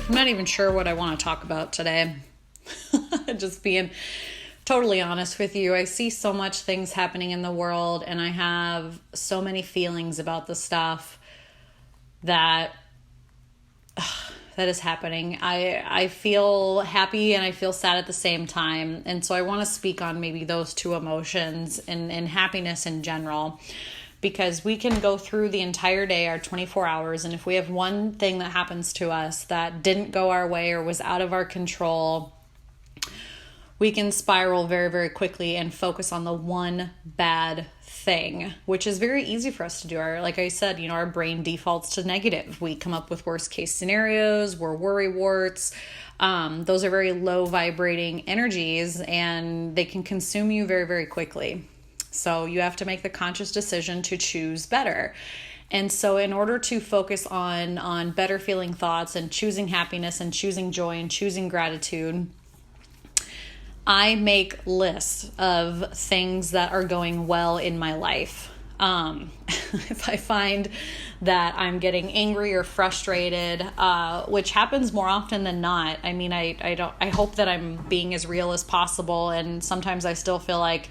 I'm not even sure what I want to talk about today. Just being totally honest with you. I see so much things happening in the world, and I have so many feelings about the stuff that is happening. I feel happy and I feel sad at the same time. And so I want to speak on maybe those two emotions and happiness in general, because we can go through the entire day, our 24 hours, and if we have one thing that happens to us that didn't go our way or was out of our control, we can spiral very, very quickly and focus on the one bad thing, which is very easy for us to do. Like I said, our brain defaults to negative. We come up with worst case scenarios. We're worry warts. Those are very low vibrating energies, and they can consume you very, very quickly. So you have to make the conscious decision to choose better. And so in order to focus on better feeling thoughts and choosing happiness and choosing joy and choosing gratitude, I make lists of things that are going well in my life. If I find that I'm getting angry or frustrated, which happens more often than not. I mean, I hope that I'm being as real as possible. And sometimes I still feel like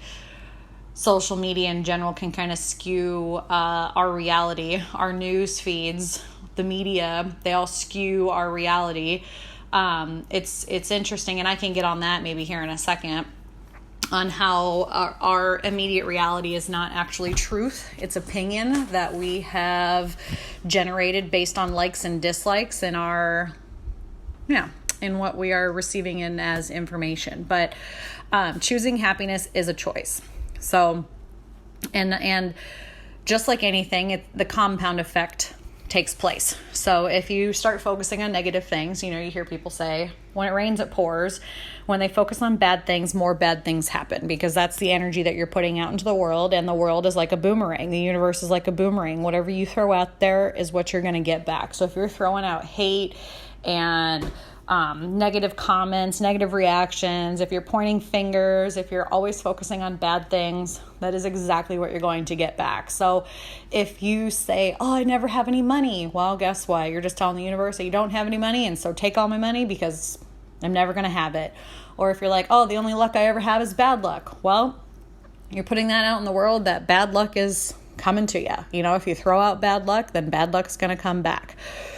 social media in general can kind of skew our reality, our news feeds, the media, they all skew our reality. It's interesting, and I can get on that maybe here in a second, on how our immediate reality is not actually truth. It's opinion that we have generated based on likes and dislikes in in what we are receiving in as information. But choosing happiness is a choice. So, and just like anything, the compound effect takes place. So if you start focusing on negative things, you hear people say, when it rains, it pours. When they focus on bad things, more bad things happen, because that's the energy that you're putting out into the world. And the world is like a boomerang. The universe is like a boomerang. Whatever you throw out there is what you're going to get back. So if you're throwing out hate and negative comments, negative reactions, if you're pointing fingers, if you're always focusing on bad things, that is exactly what you're going to get back. So if you say, I never have any money, well, guess what? You're just telling the universe that you don't have any money, and so take all my money because I'm never going to have it. Or if you're like, the only luck I ever have is bad luck. Well, you're putting that out in the world that bad luck is coming to you. If you throw out bad luck, then bad luck's going to come back.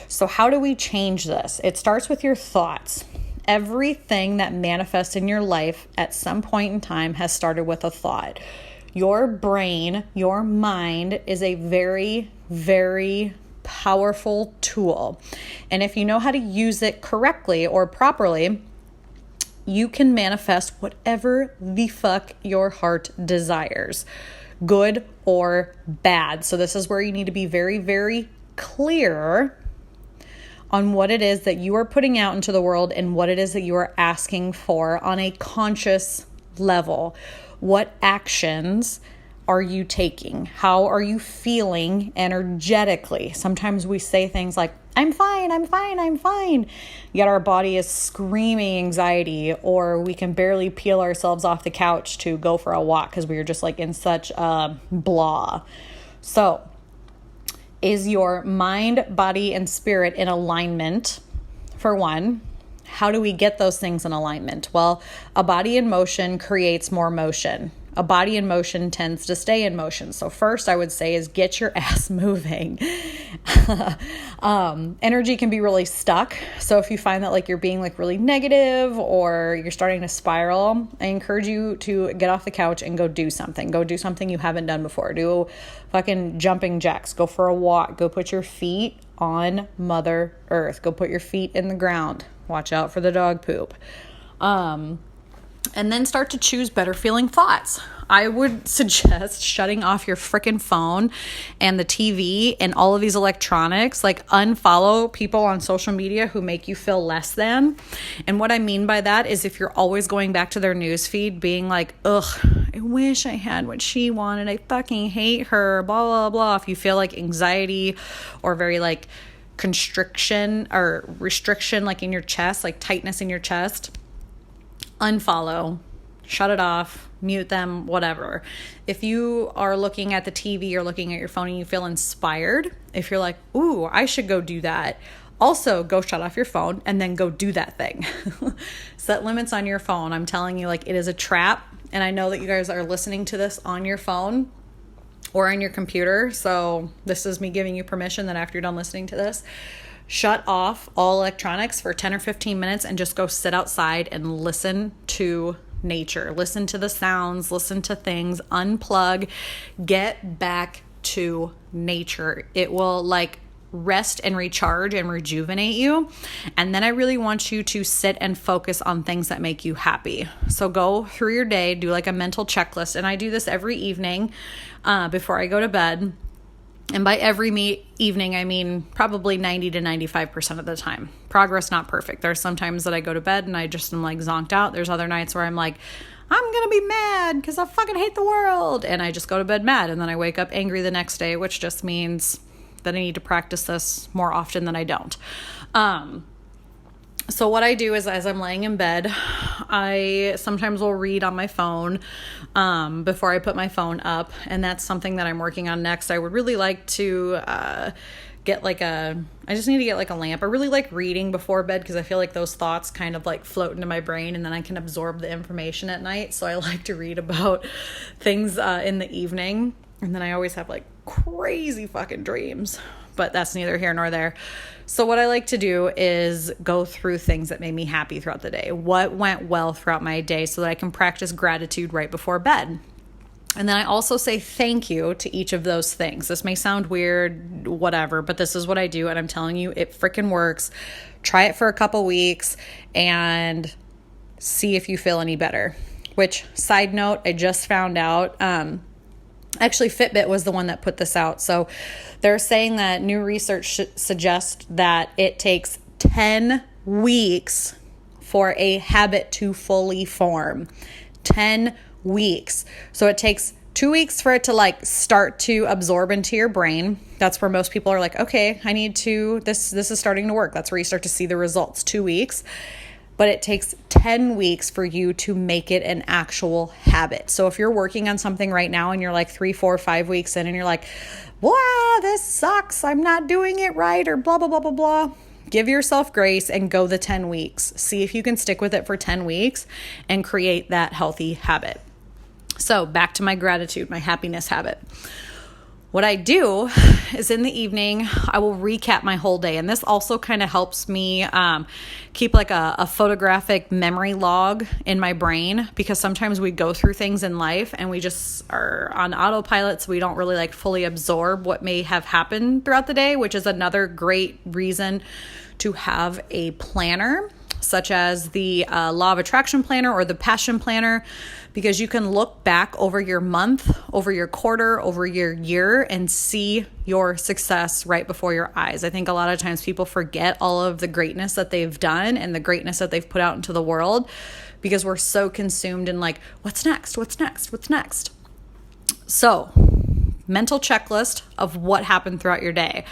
So how do we change this? It starts with your thoughts. Everything that manifests in your life at some point in time has started with a thought. Your brain, your mind is a very, very powerful tool. And if you know how to use it correctly or properly, you can manifest whatever the fuck your heart desires, good or bad. So this is where you need to be very, very clear on what it is that you are putting out into the world and what it is that you are asking for on a conscious level. What actions are you taking? How are you feeling energetically? Sometimes we say things like, I'm fine, I'm fine, I'm fine. Yet our body is screaming anxiety, or we can barely peel ourselves off the couch to go for a walk because we are just like in such a blah. So, is your mind, body, and spirit in alignment? For one, how do we get those things in alignment? Well, a body in motion creates more motion. A body in motion tends to stay in motion. So first I would say is get your ass moving. Energy can be really stuck. So if you find that like you're being like really negative or you're starting to spiral, I encourage you to get off the couch and go do something. Go do something you haven't done before. Do fucking jumping jacks. Go for a walk. Go put your feet on Mother Earth. Go put your feet in the ground. Watch out for the dog poop. And then start to choose better feeling thoughts. I would suggest shutting off your freaking phone and the TV and all of these electronics. Like, unfollow people on social media who make you feel less than. And what I mean by that is if you're always going back to their news feed being like, ugh, I wish I had what she wanted. I fucking hate her, blah, blah, blah. If you feel like anxiety or very like constriction or restriction, like in your chest, like tightness in your chest, unfollow, shut it off, mute them, whatever. If you are looking at the TV or looking at your phone and you feel inspired, if you're like, ooh, I should go do that, Also, go shut off your phone and then go do that thing. Set limits on your phone. I'm telling you, like, it is a trap. And I know that you guys are listening to this on your phone or on your computer. So this is me giving you permission that after you're done listening to this, shut off all electronics for 10 or 15 minutes and just go sit outside and listen to nature. Listen to the sounds, listen to things, unplug, get back to nature. It will like rest and recharge and rejuvenate you. And then I really want you to sit and focus on things that make you happy. So go through your day, do like a mental checklist. And I do this every evening before I go to bed. And by every evening, I mean probably 90 to 95% of the time. Progress not perfect. There's some times that I go to bed and I just am like zonked out. There's other nights where I'm like, I'm going to be mad because I fucking hate the world. And I just go to bed mad. And then I wake up angry the next day, which just means that I need to practice this more often than I don't. So what I do is as I'm laying in bed, I sometimes will read on my phone before I put my phone up. And that's something that I'm working on next. I would really like to get like I just need to get like a lamp. I really like reading before bed because I feel like those thoughts kind of like float into my brain and then I can absorb the information at night. So I like to read about things in the evening. And then I always have like crazy fucking dreams, but that's neither here nor there. So what I like to do is go through things that made me happy throughout the day. What went well throughout my day so that I can practice gratitude right before bed. And then I also say thank you to each of those things. This may sound weird, whatever, but this is what I do. And I'm telling you, it freaking works. Try it for a couple weeks and see if you feel any better. Which, side note, I just found out, actually, Fitbit was the one that put this out. So they're saying that new research suggests that it takes 10 weeks for a habit to fully form. 10 weeks. So it takes 2 weeks for it to like start to absorb into your brain. That's where most people are like, okay, I need to, this is starting to work. That's where you start to see the results. 2 weeks. But it takes 10 weeks for you to make it an actual habit. So if you're working on something right now and you're like 3, 4, 5 weeks in and you're like, wow, this sucks, I'm not doing it right, or blah, blah, blah, blah, blah. Give yourself grace and go the 10 weeks. See if you can stick with it for 10 weeks and create that healthy habit. So back to my gratitude, my happiness habit. What I do is in the evening, I will recap my whole day. And this also kind of helps me keep like a photographic memory log in my brain, because sometimes we go through things in life and we just are on autopilot. So we don't really like fully absorb what may have happened throughout the day, which is another great reason to have a planner, such as the Law of Attraction Planner or the Passion Planner, because you can look back over your month, over your quarter, over your year, and see your success right before your eyes. I think a lot of times people forget all of the greatness that they've done and the greatness that they've put out into the world because we're so consumed in like, what's next? What's next? What's next? So, mental checklist of what happened throughout your day.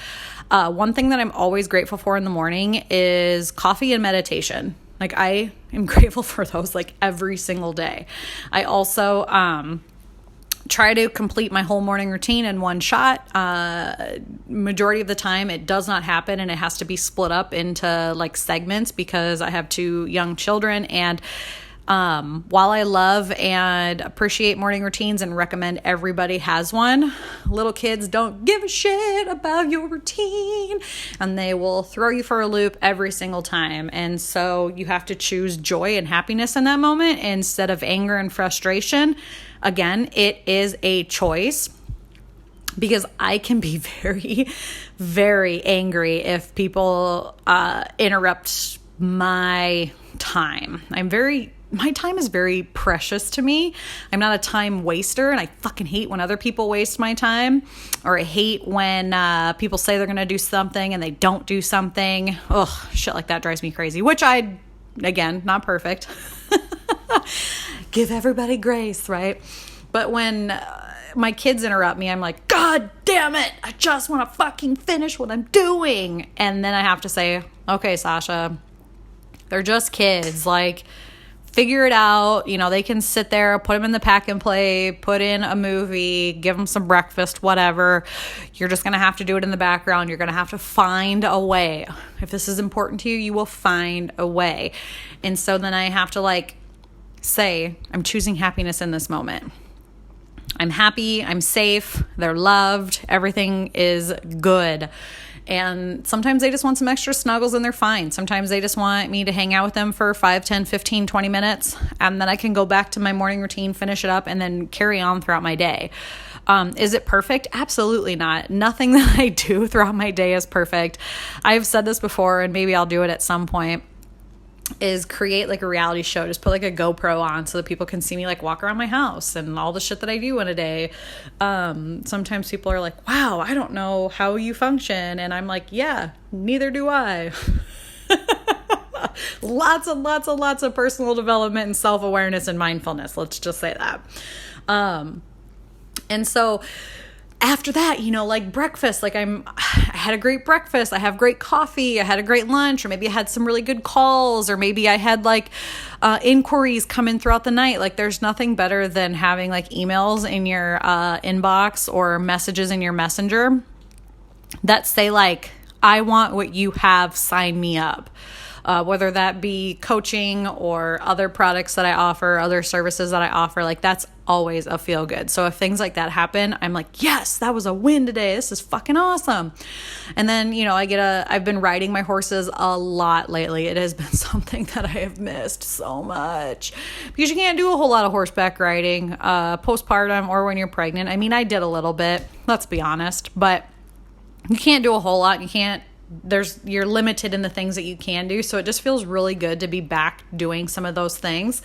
One thing that I'm always grateful for in the morning is coffee and meditation. Like I am grateful for those like every single day. I also try to complete my whole morning routine in one shot. Majority of the time it does not happen and it has to be split up into like segments because I have 2 young children. And while I love and appreciate morning routines and recommend everybody has one, little kids don't give a shit about your routine and they will throw you for a loop every single time. And so you have to choose joy and happiness in that moment instead of anger and frustration. Again, it is a choice, because I can be very, very angry if people interrupt my time. My time is very precious to me. I'm not a time waster, and I fucking hate when other people waste my time, or I hate when people say they're going to do something and they don't do something. Ugh, shit like that drives me crazy, which again, not perfect. Give everybody grace, right? But when my kids interrupt me, I'm like, God damn it, I just want to fucking finish what I'm doing. And then I have to say, okay, Sasha, they're just kids. Like, figure it out. You know, they can sit there, put them in the pack and play, put in a movie, give them some breakfast, whatever. You're just going to have to do it in the background. You're going to have to find a way. If this is important to you, you will find a way. And so then I have to like say, I'm choosing happiness in this moment. I'm happy, I'm safe, they're loved, everything is good. And sometimes they just want some extra snuggles and they're fine. Sometimes they just want me to hang out with them for 5, 10, 15, 20 minutes. And then I can go back to my morning routine, finish it up, and then carry on throughout my day. Is it perfect? Absolutely not. Nothing that I do throughout my day is perfect. I've said this before, and maybe I'll do it at some point, is create like a reality show. Just put like a GoPro on so that people can see me like walk around my house and all the shit that I do in a day. Sometimes people are like, wow, I don't know how you function. And I'm like, yeah, neither do I. Lots of personal development and self-awareness and mindfulness. Let's just say that. And so after that, you know, like breakfast, like I had a great breakfast, I have great coffee, I had a great lunch, or maybe I had some really good calls, or maybe I had like inquiries come in throughout the night. Like there's nothing better than having like emails in your inbox or messages in your messenger that say like, I want what you have, sign me up. Whether that be coaching or other products that I offer, other services that I offer, like that's always a feel good. So if things like that happen, I'm like, yes, that was a win today. This is fucking awesome. And then, you know, I've been riding my horses a lot lately. It has been something that I have missed so much because you can't do a whole lot of horseback riding, postpartum or when you're pregnant. I mean, I did a little bit, let's be honest, but you can't do a whole lot. You're limited in the things that you can do. So it just feels really good to be back doing some of those things.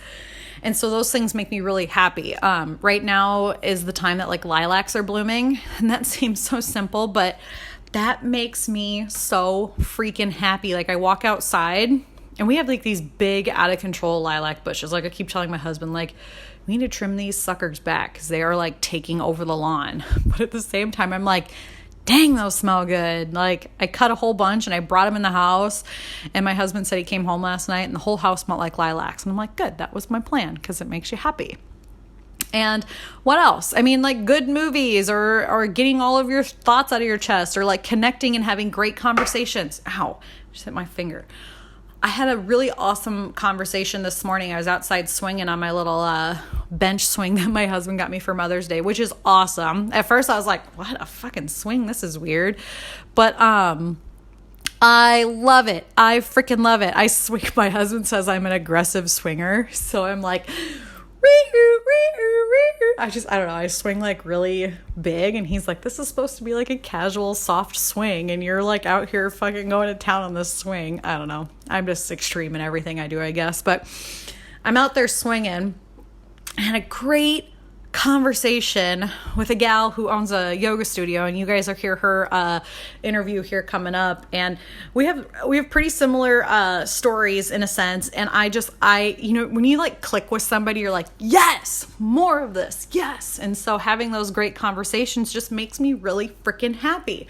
And so those things make me really happy. Right now is the time that like lilacs are blooming, and that seems so simple, but that makes me so freaking happy. Like I walk outside and we have like these big out of control lilac bushes. Like I keep telling my husband, like, we need to trim these suckers back because they are like taking over the lawn. But at the same time, I'm like, dang, those smell good. Like I cut a whole bunch and I brought them in the house, and my husband said he came home last night and the whole house smelled like lilacs. And I'm like, good, that was my plan because it makes you happy. And what else? I mean, like good movies or getting all of your thoughts out of your chest, or like connecting and having great conversations. Ow, just hit my finger. I had a really awesome conversation this morning. I was outside swinging on my little bench swing that my husband got me for Mother's Day, which is awesome. At first I was like, what a fucking swing? This is weird. But I love it. I freaking love it. I swing. My husband says I'm an aggressive swinger. So I'm like, I don't know. I swing like really big, and he's like, this is supposed to be like a casual, soft swing, and you're like out here fucking going to town on this swing. I don't know. I'm just extreme in everything I do, I guess. But I'm out there swinging. I had a great conversation with a gal who owns a yoga studio, and you guys will hear her interview here coming up. And we have pretty similar stories in a sense. And I you know, when you like click with somebody, you're like, yes, more of this, yes. And so having those great conversations just makes me really freaking happy.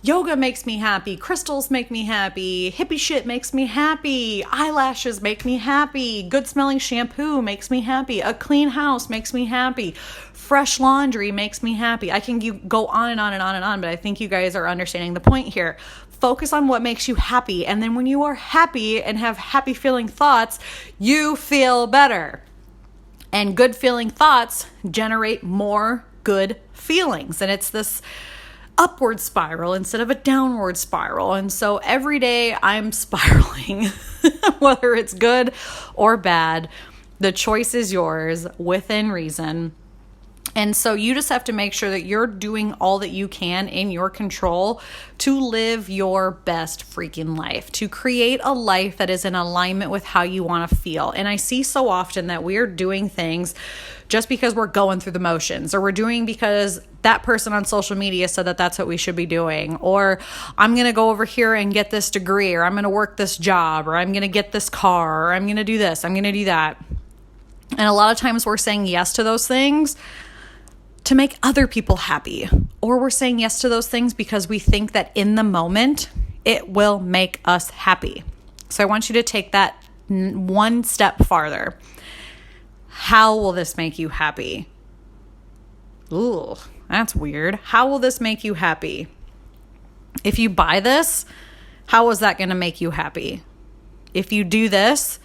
Yoga makes me happy. Crystals make me happy. Hippie shit makes me happy. Eyelashes make me happy. Good smelling shampoo makes me happy. A clean house makes me happy. Fresh laundry makes me happy. I can go on and on and on and on, but I think you guys are understanding the point here. Focus on what makes you happy. And then when you are happy and have happy feeling thoughts, you feel better. And good feeling thoughts generate more good feelings. And it's this upward spiral instead of a downward spiral. And so every day I'm spiraling, whether it's good or bad. The choice is yours within reason. And so you just have to make sure that you're doing all that you can in your control to live your best freaking life, to create a life that is in alignment with how you want to feel. And I see so often that we're doing things just because we're going through the motions, or we're doing because that person on social media said that that's what we should be doing, or I'm going to go over here and get this degree, or I'm going to work this job, or I'm going to get this car, or I'm going to do this, I'm going to do that. And a lot of times we're saying yes to those things to make other people happy, or we're saying yes to those things because we think that in the moment it will make us happy. So I want you to take that one step farther. How will this make you happy? Ooh, that's weird. How will this make you happy? If you buy this, how is that going to make you happy? If you do this,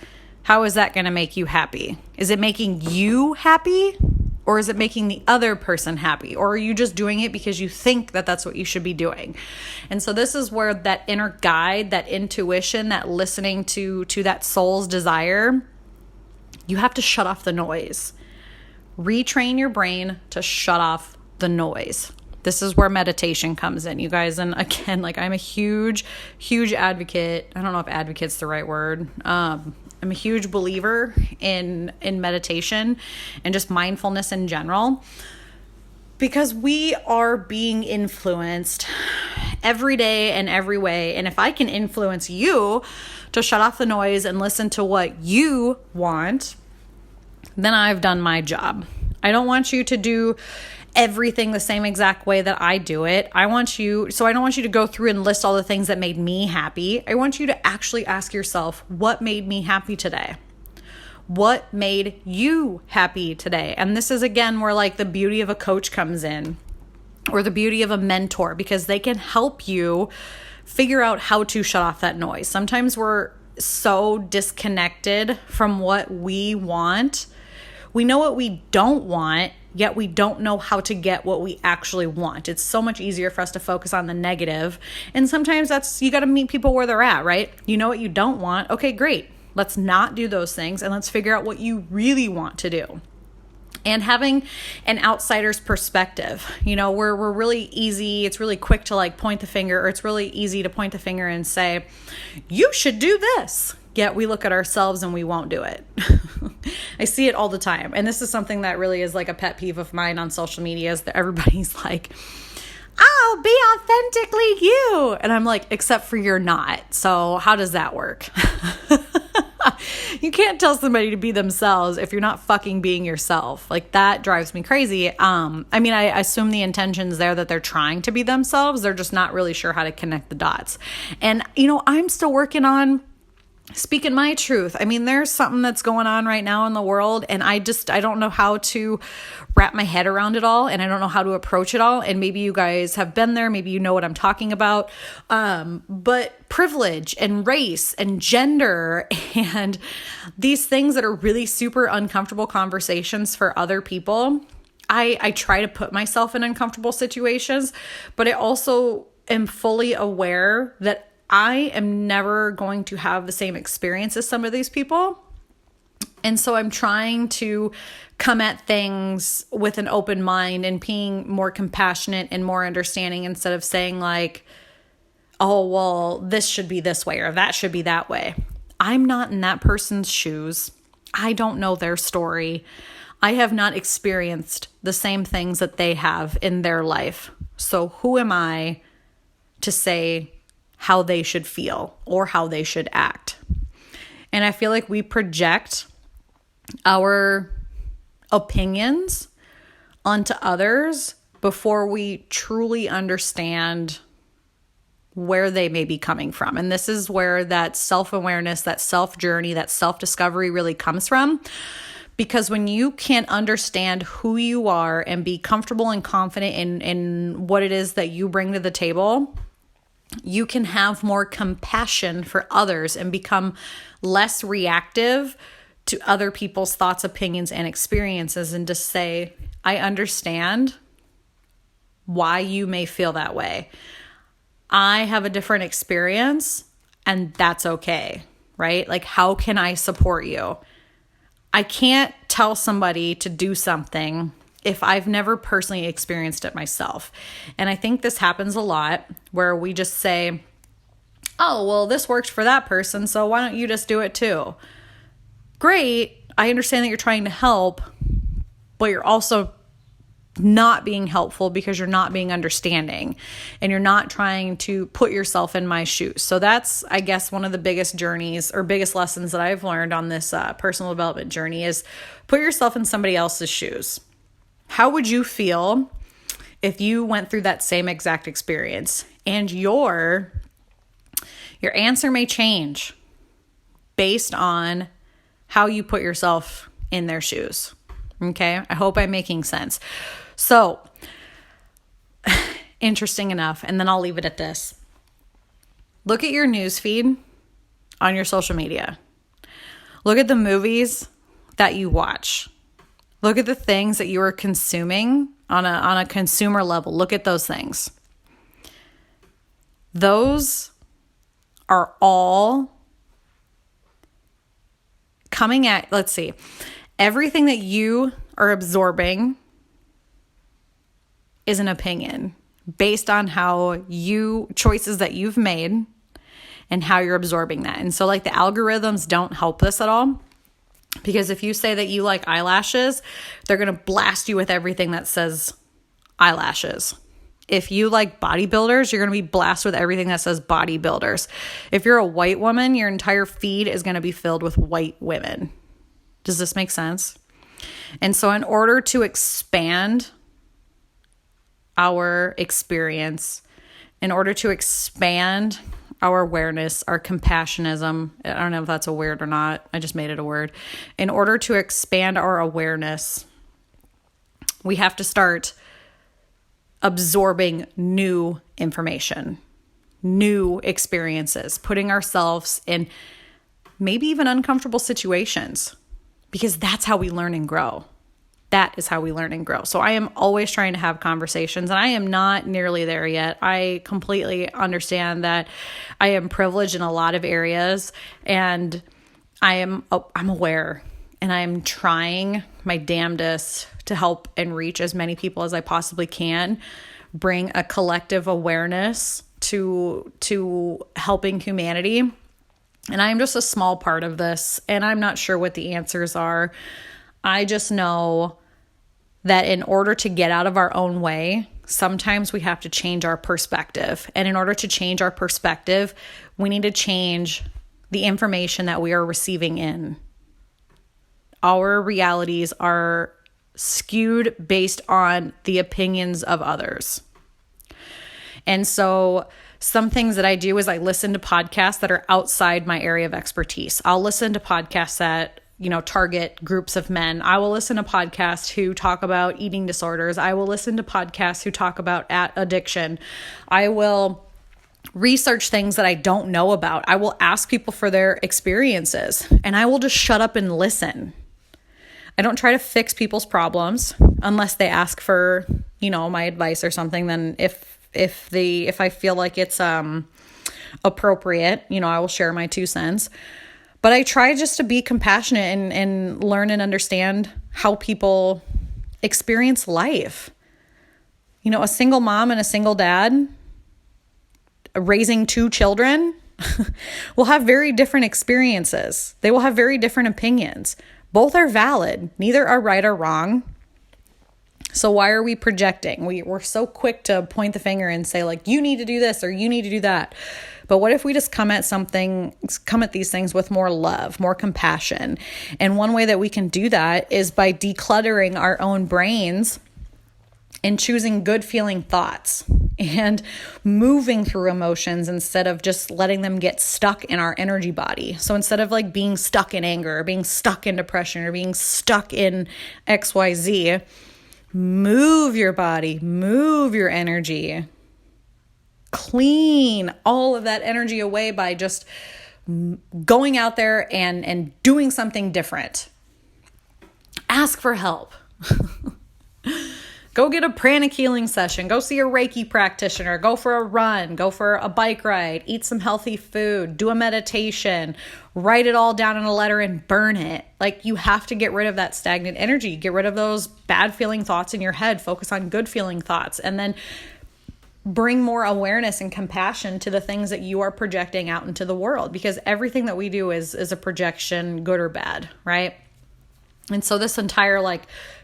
how is that going to make you happy? Is it making you happy? Or is it making the other person happy? Or are you just doing it because you think that that's what you should be doing? And so this is where that inner guide, that intuition, that listening to that soul's desire, you have to shut off the noise. Retrain your brain to shut off the noise. This is where meditation comes in, you guys. And again, like, I'm a huge, huge advocate. I don't know if advocate's the right word. I'm a huge believer in meditation and just mindfulness in general, because we are being influenced every day and every way. And if I can influence you to shut off the noise and listen to what you want, then I've done my job. I don't want you to do everything the same exact way that I do it. I don't want you to go through and list all the things that made me happy. I want you to actually ask yourself, what made me happy today? What made you happy today? And this is, again, where like the beauty of a coach comes in, or the beauty of a mentor, because they can help you figure out how to shut off that noise. Sometimes we're so disconnected from what we want. We know what we don't want, yet we don't know how to get what we actually want. It's so much easier for us to focus on the negative. And sometimes you got to meet people where they're at, right? You know what you don't want. Okay, great. Let's not do those things, and let's figure out what you really want to do. And having an outsider's perspective, we're really easy. It's really quick to like point the finger, or it's really easy to point the finger and say, you should do this. Yet we look at ourselves and we won't do it. I see it all the time. And this is something that really is like a pet peeve of mine on social media, is that everybody's like, I'll be authentically you. And I'm like, except for you're not. So how does that work? You can't tell somebody to be themselves if you're not fucking being yourself. Like, that drives me crazy. I assume the intention's there that they're trying to be themselves. They're just not really sure how to connect the dots. And, I'm still working on speaking my truth. I mean, there's something that's going on right now in the world, and I don't know how to wrap my head around it all, and I don't know how to approach it all. And maybe you guys have been there. Maybe you know what I'm talking about. But privilege and race and gender and these things that are really super uncomfortable conversations for other people, I try to put myself in uncomfortable situations, but I also am fully aware that I am never going to have the same experience as some of these people. And so I'm trying to come at things with an open mind and being more compassionate and more understanding, instead of saying like, oh, well, this should be this way or that should be that way. I'm not in that person's shoes. I don't know their story. I have not experienced the same things that they have in their life. So who am I to say how they should feel or how they should act? And I feel like we project our opinions onto others before we truly understand where they may be coming from. And this is where that self-awareness, that self-journey, that self-discovery really comes from. Because when you can't understand who you are and be comfortable and confident in what it is that you bring to the table, you can have more compassion for others and become less reactive to other people's thoughts, opinions, and experiences, and just say, I understand why you may feel that way. I have a different experience, and that's okay, right? Like, how can I support you? I can't tell somebody to do something if I've never personally experienced it myself. And I think this happens a lot, where we just say, oh, well, this worked for that person, so why don't you just do it too? Great. I understand that you're trying to help, but you're also not being helpful because you're not being understanding and you're not trying to put yourself in my shoes. So that's, I guess, one of the biggest journeys or biggest lessons that I've learned on this personal development journey is put yourself in somebody else's shoes. How would you feel if you went through that same exact experience? And your answer may change. based on how you put yourself in their shoes. Okay? I hope I'm making sense. So, interesting enough, and then I'll leave it at this. Look at your news feed on your social media. Look at the movies that you watch. Look at the things that you are consuming on a consumer level. Look at those things. Those are all coming at, let's see, everything that you are absorbing is an opinion based on choices that you've made and how you're absorbing that. And so like the algorithms don't help this at all, because if you say that you like eyelashes, they're going to blast you with everything that says eyelashes. If you like bodybuilders, you're going to be blasted with everything that says bodybuilders. If you're a white woman, your entire feed is going to be filled with white women. Does this make sense? And so in order to expand our experience, in order to expand our awareness, our compassionism, I don't know if that's a word or not, I just made it a word. In order to expand our awareness, we have to start absorbing new information, new experiences, putting ourselves in maybe even uncomfortable situations, because that's how we learn and grow. That is how we learn and grow. So I am always trying to have conversations, and I am not nearly there yet. I completely understand that I am privileged in a lot of areas, and I'm aware, and I'm trying my damnedest to help and reach as many people as I possibly can, bring a collective awareness to helping humanity. And I'm just a small part of this, and I'm not sure what the answers are. I just know that in order to get out of our own way, sometimes we have to change our perspective. And in order to change our perspective, we need to change the information that we are receiving in. Our realities are skewed based on the opinions of others. And so some things that I do is I listen to podcasts that are outside my area of expertise. I'll listen to podcasts that target groups of men. I will listen to podcasts who talk about eating disorders. I will listen to podcasts who talk about addiction. I will research things that I don't know about. I will ask people for their experiences, and I will just shut up and listen. I don't try to fix people's problems unless they ask for, my advice or something. Then if I feel like it's appropriate, I will share my 2 cents. But I try just to be compassionate and learn and understand how people experience life. A single mom and a single dad raising 2 children will have very different experiences. They will have very different opinions. Both are valid. Neither are right or wrong. So why are we projecting? We're so quick to point the finger and say, like, you need to do this or you need to do that. But what if we just come at these things with more love, more compassion? And one way that we can do that is by decluttering our own brains and choosing good feeling thoughts and moving through emotions instead of just letting them get stuck in our energy body. So instead of like being stuck in anger or being stuck in depression or being stuck in XYZ, move your body, move your energy. Clean all of that energy away by just going out there and doing something different. Ask for help. Go get a pranic healing session. Go see a Reiki practitioner. Go for a run. Go for a bike ride. Eat some healthy food. Do a meditation. Write it all down in a letter and burn it. Like, you have to get rid of that stagnant energy. Get rid of those bad feeling thoughts in your head. Focus on good feeling thoughts. And then bring more awareness and compassion to the things that you are projecting out into the world, because everything that we do is a projection, good or bad, right? And so this entire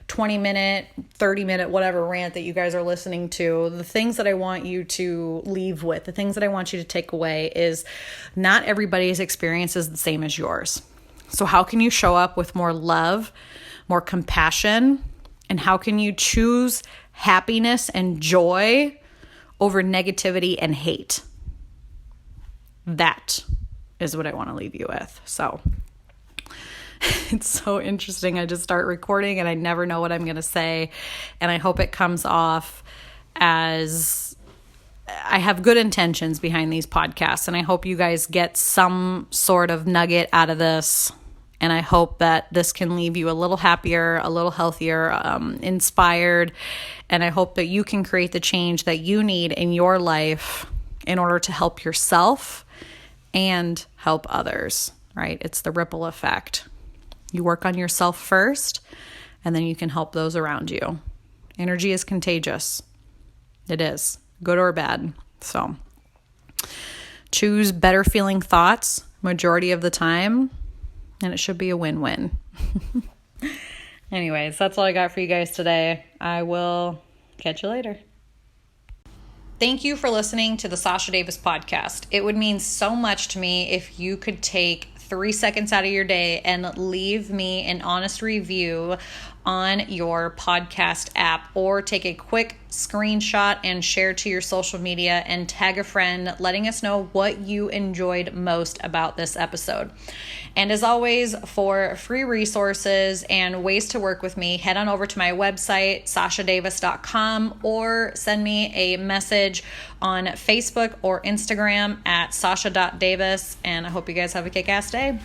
20-minute, 30-minute, whatever rant that you guys are listening to, the things that I want you to leave with, the things that I want you to take away is not everybody's experience is the same as yours. So how can you show up with more love, more compassion, and how can you choose happiness and joy over negativity and hate? That is what I want to leave you with. So it's so interesting. I just start recording and I never know what I'm going to say. And I hope it comes off as I have good intentions behind these podcasts. And I hope you guys get some sort of nugget out of this. And I hope that this can leave you a little happier, a little healthier, inspired. And I hope that you can create the change that you need in your life in order to help yourself and help others, right? It's the ripple effect. You work on yourself first, and then you can help those around you. Energy is contagious. It is, good or bad. So choose better feeling thoughts majority of the time, and it should be a win-win. Anyways, that's all I got for you guys today. I will catch you later. Thank you for listening to the Sasha Davis podcast. It would mean so much to me if you could take 3 seconds out of your day and leave me an honest review on your podcast app, or take a quick screenshot and share to your social media and tag a friend, letting us know what you enjoyed most about this episode. And as always, for free resources and ways to work with me, head on over to my website, sashadavis.com, or send me a message on Facebook or Instagram at sasha.davis. And I hope you guys have a kick-ass day.